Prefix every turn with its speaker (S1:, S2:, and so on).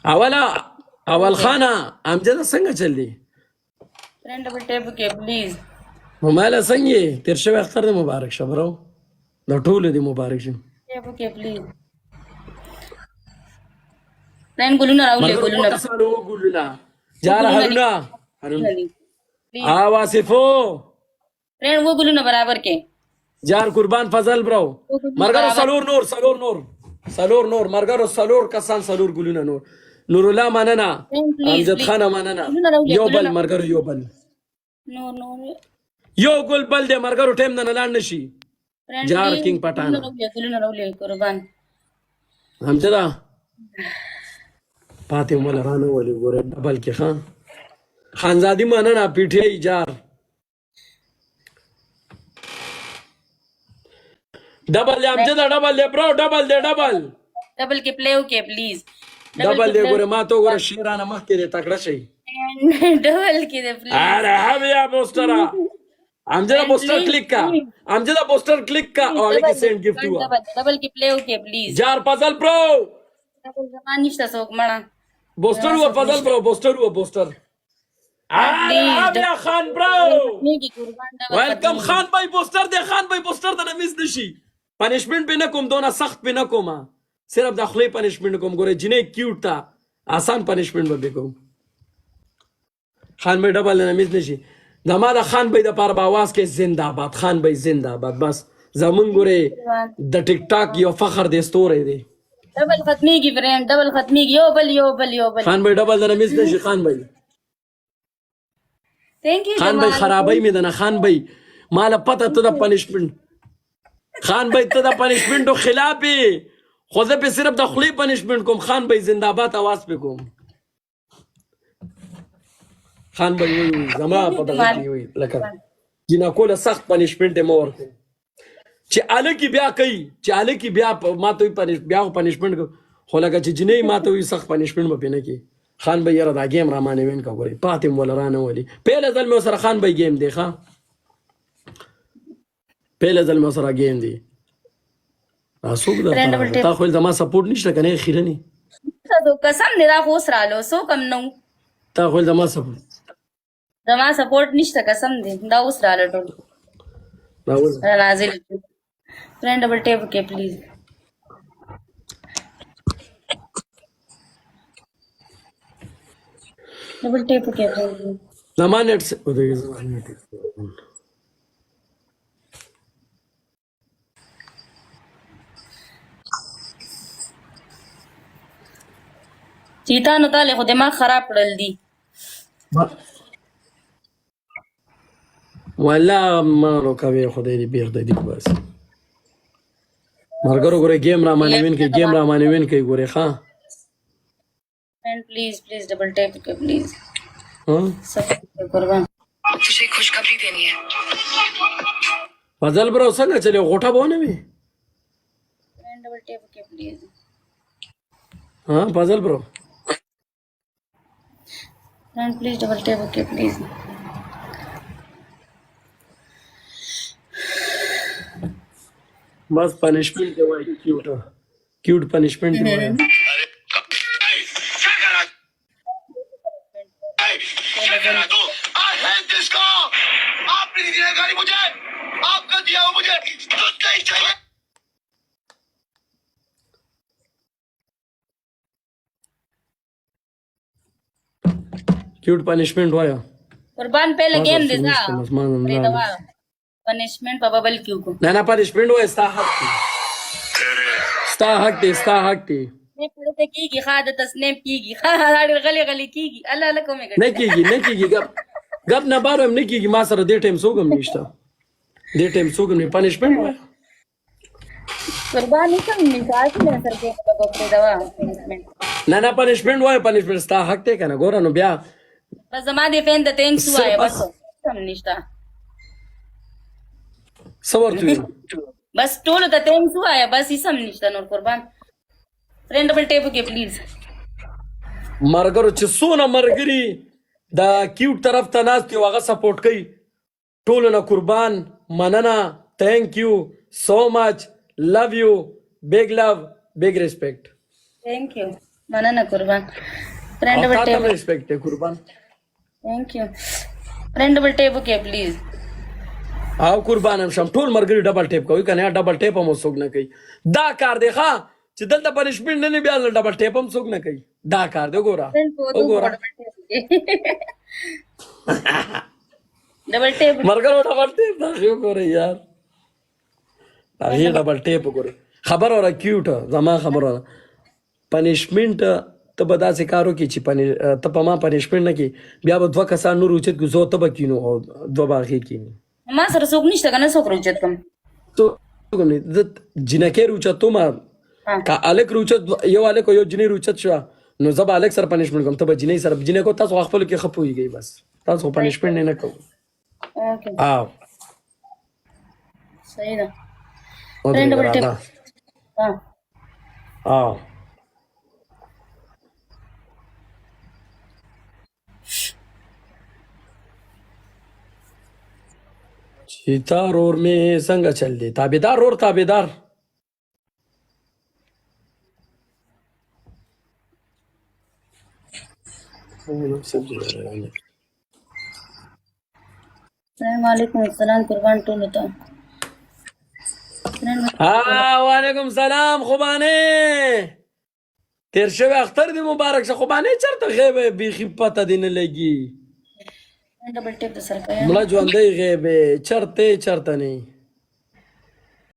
S1: اول خانه امجد څنګه چل دی
S2: فريند ډبل ټیپ کې پلیز
S1: مالا څنګه تیر شوی اختر دی مبارک شه برو د ټولو دی مبارک شه
S2: ټیپ کې پلیز فريند ګلونه راولې ګلونه
S1: کسانو ګلونه جار هرونا واسفو
S2: فريند وہ ګلونه برابر کې
S1: جار قربان فضل برو مرګرو سلور نور مرګرو سلور کسان سلور ګلونه نور الله مننه امجد خان مننه یو بل مرګرو یو بل
S2: نور
S1: یو ګل بل دې مرګرو ټیم نه لاند نشي جار کینګ پټان
S2: ګلونه راولې قربان
S1: امجد پاتې مول رانه ولي ګوره ډبل کې خانزادي مننه پیټي جار ډبل امجد ډبل برو ډبل
S2: کې پلیو کې پلیز
S1: ډبل دې ګوره ما ته ګوره شیرانه مخ کې دې تکړه شي
S2: ډبل کې دې پلیز
S1: اره بیا پوسټر امجد پوسټر کلیک کا اور کې سینډ گفت ہوا
S2: ډبل کې پلیو کې پلیز
S1: جار فضل برو
S2: ډبل زمان نشته څوک مړه
S1: بوسټر ہوا فضل برو بوسټر بیا خان برو ویلکم خان بھائی بوسټر دے خان بھائی بوسټر ته مس نشي پنشمنٹ پہ نہ کوم دونا سخت پہ نہ کوم صرف داخلي پنشمنٹ کوم ګوره جنې کیوټ تا آسان پنشمنٹ به کوم خان بھائی ډبل نه مس نشي زما د خان بھائی د پاره باواز کې زنده باد خان بھائی زنده باد بس زمون ګوره د ټیک ټاک یو فخر د ستوره دی
S2: ډبل ختميږي فريند ډبل ختميږي یو بل
S1: خان بھائی ډبل نه مس نشي خان بھائی
S2: ثانک یو
S1: خان بھائی خرابای می دنه خان بھائی مال پته ته د پنشمنٹ خان بھائی ته د پنشمنٹو خلاف خو زه په صرف د خلی پنشمنٹ کوم خان بھائی زنده باد आवाज په کوم خان بھائی زما په دغه کې وي لکه جنا کوله سخت پنشمنٹ مور چې الکی بیا کوي چې الکی بیا ما ته بیا پنشمنٹ خو لکه چې جنې ما ته سخت پنشمنٹ به نه کی خان بھائی یاره دا گیم را مانه وین کا ګوري پاتم ولا رانه ولي پهله ځل مې سره خان بھائی گیم دی پهله ځل مې سره گیم دی اسوک دا تا خو زما سپورټ نشته کنه خیرنی
S2: ته قسم نه را خوس رالو سو کم نو
S1: تا خو زما
S2: سپورټ نشته قسم دی دا اوس رالو ټول
S1: دا اوس
S2: نازل فريند ډبل ټیپ کې پلیز ډبل ټیپ کې پلیز
S1: زما نیټ سے ودی زما نیټ
S2: چیتا نو تعالی خو دماغ خراب کړل دي
S1: ولا ما نو کوي خدای دې بیر دې بس مرګرو ګوره گیم را مانه وین کې ګوره ښا
S2: فريند پلیز ډبل ټیپ کې پلیز
S1: ها
S2: سب قربان
S3: تجھے خوشخبری دینی ہے
S1: فضل برو څنګه چلے غوټه بونه وي
S2: فريند ډبل ټیپ کې پلیز
S1: ها فضل برو
S2: فريند پلیز ډبل ټیپ کې پلیز
S1: بس پنشمنٹ دی وای کیوٹ پنشمنٹ دی وای کیوٹ پنشمنٹ وایا
S2: قربان پہلے گیم دے دا پنشمنٹ په ببل کیو کو
S1: نه پنشمنٹ وای ستا حق دی
S2: نه پړته کیږي خاده تسنیم کیږي خاله غلی کیږي الله لکه مې
S1: نه کیږي غب نه بارم نه کیږي ما سره دې ټیم سوګم نشته نه پنشمنٹ وای
S2: قربانی کوم نه ساتي نه سر کې په کوپه دوا پنشمنٹ
S1: نه پنشمنٹ وای پنشمنٹ ستا حق ته کنه ګور نو بیا
S2: بس زما دې فین د تیم سوای بس سم نشته
S1: صبر تو
S2: بس ټول د تیم سوای بس سم نشته نور قربان فريند ډبل ټیپ کې پلیز
S1: مرګرو چې سونه مرګري دا کیوټ طرف ته ناست یو هغه سپورټ کوي ټول نه قربان مننه ثانک یو سو مچ لو یو بگ لو بگ ریسپیکٹ
S2: ثانک یو مننه قربان فرند
S1: او
S2: ډبل
S1: تا ته
S2: ټیپ
S1: ریسپیکټ دی قربان
S2: ثانک یو فرند ډبل ټیپ وکړه پلیز
S1: او قربان هم شم ټول مرګري ډبل ټیپ کوي کنه ډبل ټیپ هم څوک نه کوي دا کار دی ښا چې دلته پنشمنت نه بیا ډبل ټیپ هم څوک نه کوي دا کار دی ګوره
S2: فرند کو دو
S1: وګوره
S2: ډبل ټیپ
S1: مرګرو ډبل ټیپ دا خو ګوره یار دا هی ډبل ټیپ ګوره خبر اوره کیوټ زما خبر اوره پنشمنت ته به داسې کار وکړي چې ته په ما پنشمنت نه کړي بیا به دوه کسان نور اوچت کړو زه ته به کینو او دوه به هغې کیني
S2: ما سره څوک نشته که نه څوک روچت کم
S1: زه جینکې روچتوم که هلک روچت یو هلک او یو جینۍ روچت شوه نو زه به هلک سره پنشمنټ کوم ته به جینۍ سره جینۍ کو تاسو خو خپلو کې ښه پوهېږئ بس تاسو خو پنشمنټ نه کوو
S2: اوکې
S1: او
S2: صحیح ده فرند ډبل ټیپ
S1: او چې تا رور مې څنګه چل دی تابعدار رور تابعدار
S2: وعلیکم السلام قربان ټولو ته
S1: وعلیکم سلام خوبانه تیر شوی اختر دی مبارک شه خوبانه چرته غیبه بیخي پته دی نه لګي
S2: ډبل ټیپ د سره کوي
S1: مړه ژوندی غیبه چرته نه